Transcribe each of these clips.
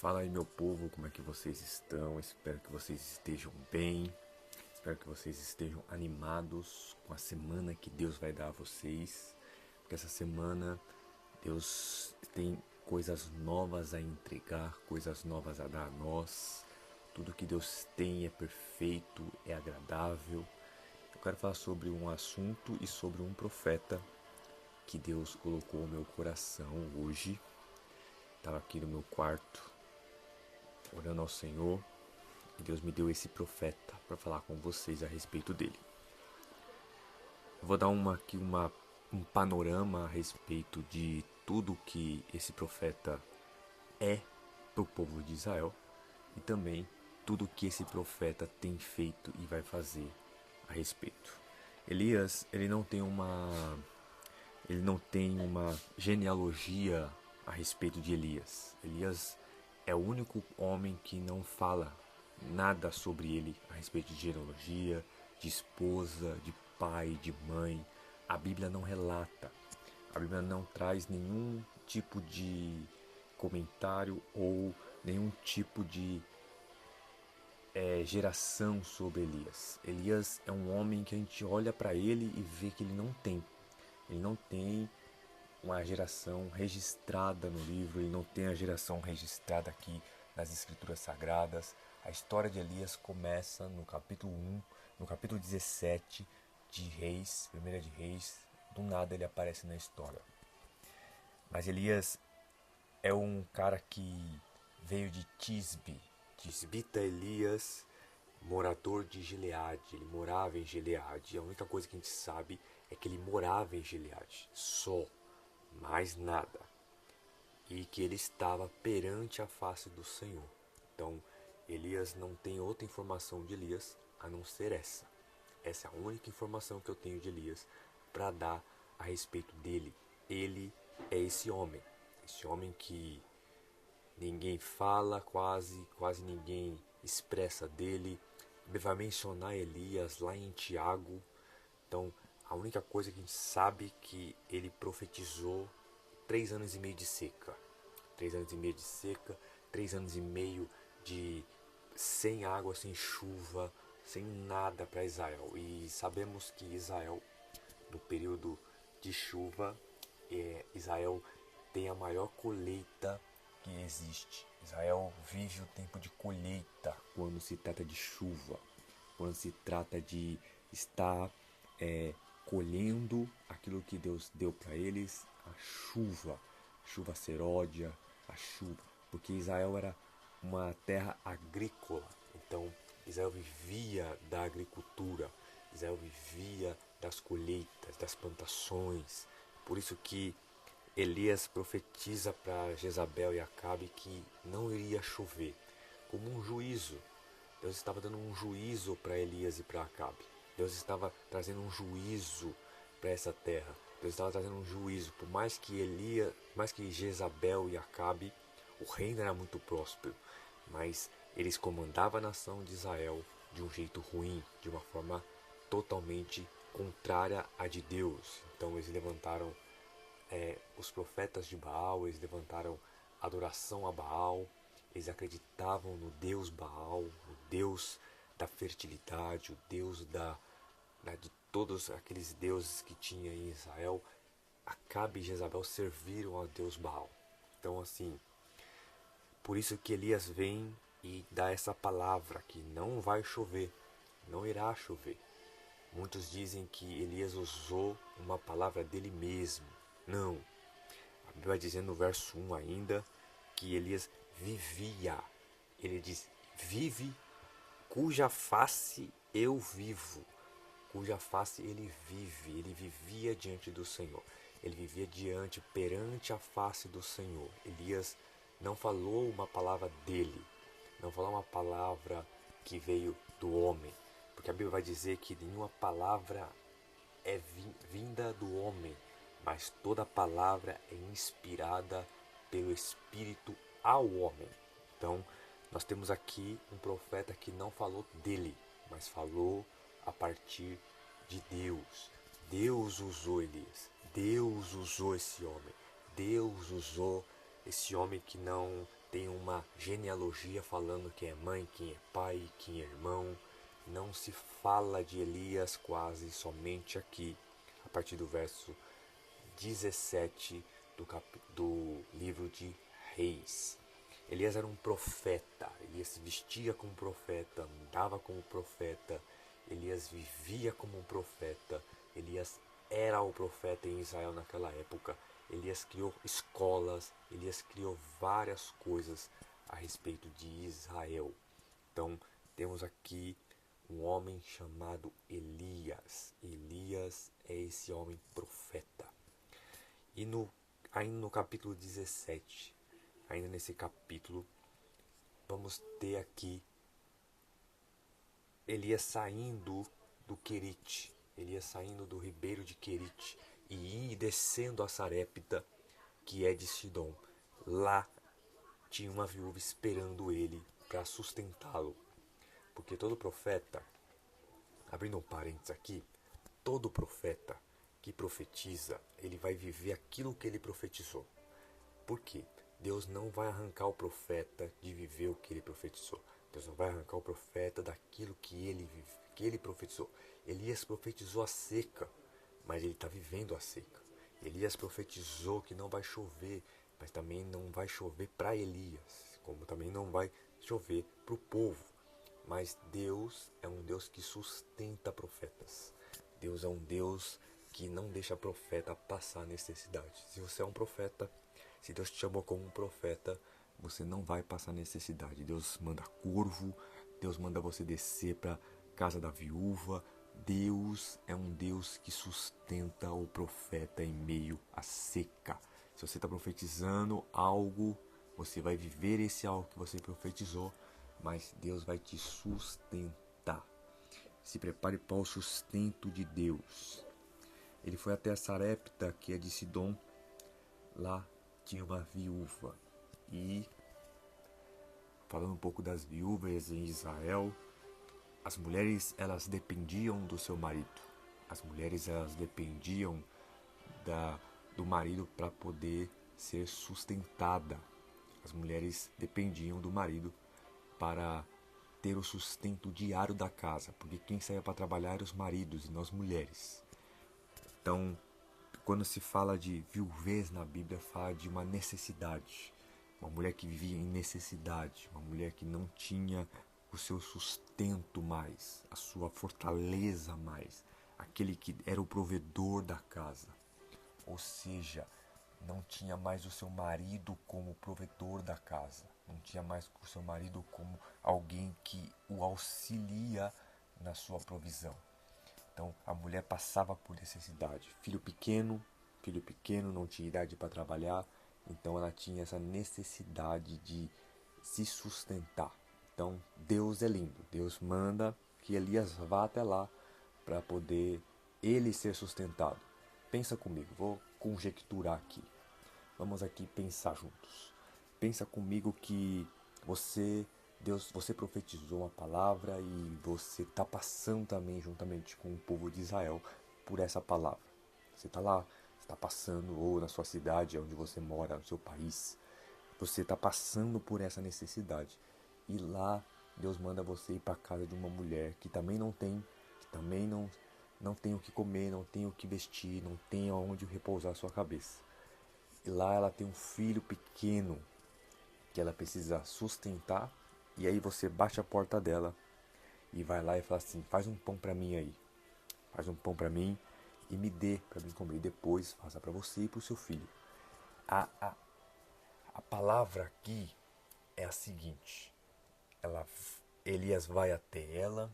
Fala aí, meu povo, como é que vocês estão? Espero que vocês estejam bem. Espero que vocês estejam animados com a semana que Deus vai dar a vocês. Porque essa semana Deus tem coisas novas a entregar, coisas novas a dar a nós. Tudo que Deus tem é perfeito, é agradável. Eu quero falar sobre um assunto e sobre um profeta que Deus colocou no meu coração hoje. Estava aqui no meu quarto, orando ao Senhor, e Deus me deu esse profeta para falar com vocês a respeito dele. Eu vou dar um panorama a respeito de tudo que esse profeta é para o povo de Israel e também tudo que esse profeta tem feito e vai fazer a respeito. Elias, ele não tem uma genealogia a respeito de Elias. Elias é o único homem que não fala nada sobre ele a respeito de genealogia, de esposa, de pai, de mãe. A Bíblia não relata. A Bíblia não traz nenhum tipo de comentário ou nenhum tipo de geração sobre Elias. Elias é um homem que a gente olha para ele e vê que ele não tem. Ele não tem uma geração registrada no livro, ele não tem a geração registrada aqui nas Escrituras Sagradas. A história de Elias começa no capítulo 1, no capítulo 17 de Reis, Primeira de Reis. Do nada ele aparece na história. Mas Elias é um cara que veio de Tisbe. Tisbita Elias, morador de Gileade. Ele morava em Gileade. A única coisa que a gente sabe é que ele morava em Gileade. Só. Mais nada. E que ele estava perante a face do Senhor. Então, Elias não tem outra informação de Elias a não ser essa. Essa é a única informação que eu tenho de Elias para dar a respeito dele. Ele é esse homem que ninguém fala, quase ninguém expressa dele. Vai mencionar Elias lá em Tiago. Então, a única coisa que a gente sabe é que ele profetizou 3 anos e meio de seca. 3 anos e meio de seca, 3 anos e meio de sem água, sem chuva, sem nada para Israel. E sabemos que Israel, no período de chuva, Israel tem a maior colheita que existe. Israel vive o tempo de colheita quando se trata de chuva, quando se trata de estar colhendo aquilo que Deus deu para eles, a chuva seródia, a chuva, porque Israel era uma terra agrícola, então Israel vivia da agricultura, Israel vivia das colheitas, das plantações. Por isso que Elias profetiza para Jezabel e Acabe que não iria chover, como um juízo. Deus estava dando um juízo para Elias e para Acabe. Deus estava trazendo um juízo para essa terra. Deus estava trazendo um juízo. Por mais que Jezabel e Acabe, o reino era muito próspero, mas eles comandavam a nação de Israel de um jeito ruim, de uma forma totalmente contrária à de Deus. Então eles levantaram os profetas de Baal, eles levantaram adoração a Baal, eles acreditavam no Deus Baal, o Deus da fertilidade, o Deus de todos aqueles deuses que tinha em Israel. Acabe e Jezabel serviram a Deus Baal. Então assim, por isso que Elias vem e dá essa palavra que não vai chover, não irá chover. Muitos dizem que Elias usou uma palavra dele mesmo. Não. A Bíblia vai dizer no verso 1 ainda que Elias vivia. Ele diz, vive cuja face eu vivo. Cuja face ele vive. Ele vivia diante do Senhor. Ele vivia perante a face do Senhor. Elias não falou uma palavra dele. Não falou uma palavra que veio do homem. Porque a Bíblia vai dizer que nenhuma palavra é vinda do homem, mas toda palavra é inspirada pelo Espírito ao homem. Então, nós temos aqui um profeta que não falou dele, mas falou a partir de Deus. Deus usou Elias, Deus usou esse homem, Deus usou esse homem que não tem uma genealogia falando quem é mãe, quem é pai, quem é irmão. Não se fala de Elias quase somente aqui, a partir do verso 17 do livro de Reis. Elias era um profeta, Elias se vestia como profeta, andava como profeta, Elias vivia como um profeta, Elias era o profeta em Israel naquela época. Elias criou escolas, Elias criou várias coisas a respeito de Israel. Então, temos aqui um homem chamado Elias. Elias é esse homem profeta. E ainda no capítulo 17, ainda nesse capítulo, vamos ter aqui Elias saindo do Querite, Elias saindo do ribeiro de Querite e descendo a Sarepta, que é de Sidom. Lá tinha uma viúva esperando ele para sustentá-lo. Porque todo profeta, abrindo um parênteses aqui, todo profeta que profetiza, ele vai viver aquilo que ele profetizou. Por quê? Deus não vai arrancar o profeta de viver o que ele profetizou. Deus não vai arrancar o profeta daquilo que ele profetizou. Elias profetizou a seca, mas ele está vivendo a seca. Elias profetizou que não vai chover, mas também não vai chover para Elias, como também não vai chover para o povo. Mas Deus é um Deus que sustenta profetas. Deus é um Deus que não deixa profeta passar necessidade. Se você é um profeta, se Deus te chamou como um profeta, você não vai passar necessidade. Deus manda corvo, Deus manda você descer para casa da viúva. Deus é um Deus que sustenta o profeta em meio à seca. Se você está profetizando algo, você vai viver esse algo que você profetizou, mas Deus vai te sustentar. Se prepare para o sustento de Deus. Ele foi até a Sarepta, que é de Sidom. Lá tinha uma viúva. E, falando um pouco das viúvas em Israel, as mulheres, elas dependiam do seu marido. As mulheres, elas dependiam do marido para poder ser sustentada. As mulheres dependiam do marido para ter o sustento diário da casa, porque quem saía para trabalhar eram os maridos e não as mulheres. Então, quando se fala de viuvez na Bíblia, fala de uma necessidade. Uma mulher que vivia em necessidade, uma mulher que não tinha o seu sustento mais, a sua fortaleza mais, aquele que era o provedor da casa. Ou seja, não tinha mais o seu marido como provedor da casa, não tinha mais o seu marido como alguém que o auxilia na sua provisão. Então a mulher passava por necessidade. Filho pequeno não tinha idade para trabalhar, então ela tinha essa necessidade de se sustentar. Então Deus é lindo, Deus manda que Elias vá até lá para poder ele ser sustentado. Pensa comigo, vou conjecturar aqui. Vamos aqui pensar juntos. Pensa comigo que você profetizou uma palavra e você está passando também, juntamente com o povo de Israel, por essa palavra. Você está lá, está passando, ou na sua cidade, onde você mora, no seu país. Você está passando por essa necessidade. E lá, Deus manda você ir para a casa de uma mulher que também não tem o que comer, não tem o que vestir, não tem aonde repousar a sua cabeça. E lá ela tem um filho pequeno que ela precisa sustentar. E aí você bate a porta dela e vai lá e fala assim: faz um pão para mim aí. Faz um pão para mim e me dê para mim comer. Depois faça para você e para o seu filho. A palavra aqui é a seguinte: Elias vai até ela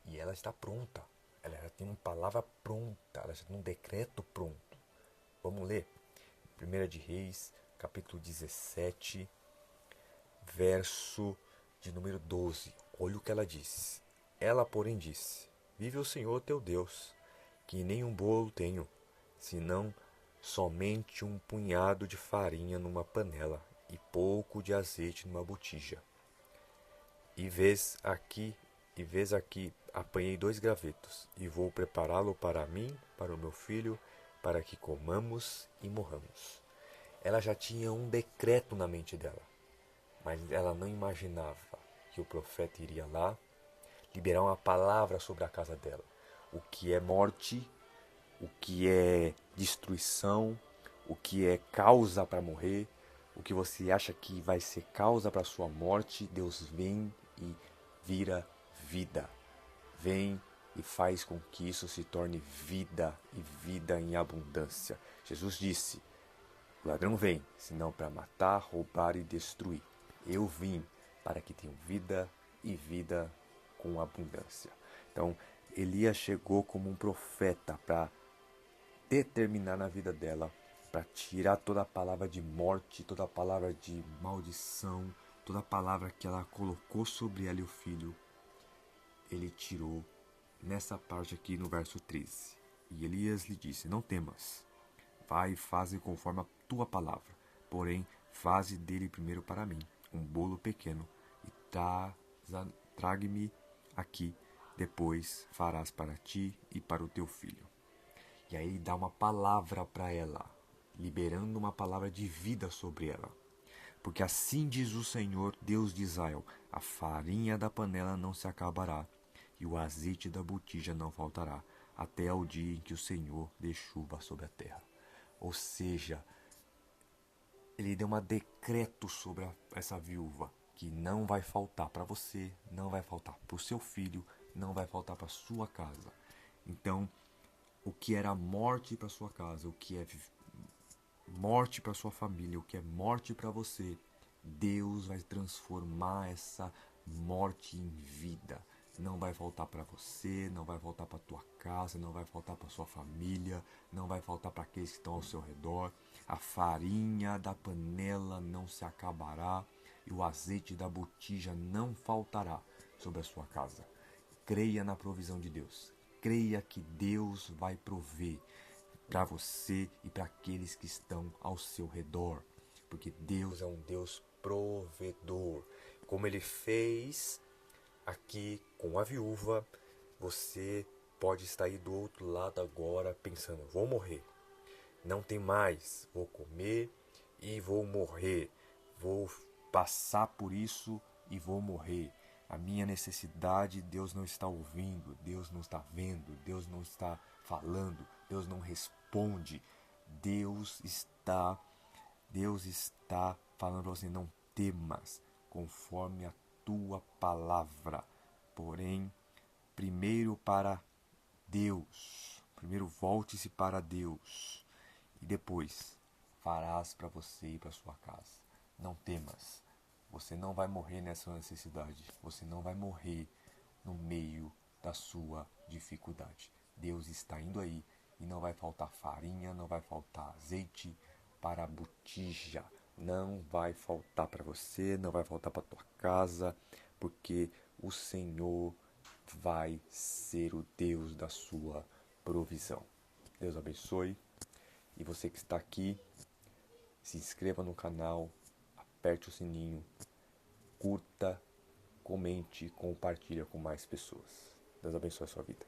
e ela está pronta. Ela já tem uma palavra pronta, ela já tem um decreto pronto. Vamos ler? 1 de Reis, capítulo 17, verso de número 12. Olha o que ela disse. Ela, porém, disse: vive o Senhor teu Deus, que nenhum bolo tenho, senão somente um punhado de farinha numa panela e pouco de azeite numa botija. E vês aqui, apanhei 2 gravetos, e vou prepará-lo para mim, para o meu filho, para que comamos e morramos. Ela já tinha um decreto na mente dela, mas ela não imaginava que o profeta iria lá liberar uma palavra sobre a casa dela. O que é morte, o que é destruição, o que é causa para morrer, o que você acha que vai ser causa para sua morte, Deus vem e vira vida. Vem e faz com que isso se torne vida e vida em abundância. Jesus disse: o ladrão vem, senão para matar, roubar e destruir. Eu vim para que tenham vida e vida com abundância. Então, Elias chegou como um profeta para determinar na vida dela, para tirar toda a palavra de morte, toda a palavra de maldição, toda a palavra que ela colocou sobre ela e o filho. Ele tirou nessa parte aqui no verso 13. E Elias lhe disse: não temas, vai e faze conforme a tua palavra. Porém, faze dele primeiro para mim um bolo pequeno e trague-me aqui. Depois farás para ti e para o teu filho. E aí ele dá uma palavra para ela, liberando uma palavra de vida sobre ela. Porque assim diz o Senhor, Deus de Israel: a farinha da panela não se acabará, e o azeite da botija não faltará, até ao dia em que o Senhor dê chuva sobre a terra. Ou seja, ele deu um decreto sobre essa viúva, que não vai faltar para você, não vai faltar para o seu filho, não vai faltar para sua casa. Então, o que era morte para sua casa, o que é morte para sua família, o que é morte para você, Deus vai transformar essa morte em vida. Não vai faltar para você, não vai faltar para tua casa, não vai faltar para sua família, não vai faltar para aqueles que estão ao seu redor. A farinha da panela não se acabará e o azeite da botija não faltará sobre a sua casa. Creia na provisão de Deus. Creia que Deus vai prover para você e para aqueles que estão ao seu redor, porque Deus é um Deus provedor. Como ele fez aqui com a viúva, você pode estar aí do outro lado agora pensando: vou morrer, não tem mais, vou comer e vou morrer, vou passar por isso e vou morrer. A minha necessidade, Deus não está ouvindo, Deus não está vendo, Deus não está falando, Deus não responde. Deus está falando para você: não temas, conforme a tua palavra. Porém, primeiro para Deus. Primeiro volte-se para Deus e depois farás para você e para sua casa. Não temas. Você não vai morrer nessa necessidade. Você não vai morrer no meio da sua dificuldade. Deus está indo aí e não vai faltar farinha, não vai faltar azeite para a botija. Não vai faltar para você, não vai faltar para tua casa, porque o Senhor vai ser o Deus da sua provisão. Deus abençoe. E você que está aqui, se inscreva no canal, aperte o sininho, curta, comente, compartilha com mais pessoas. Deus abençoe a sua vida.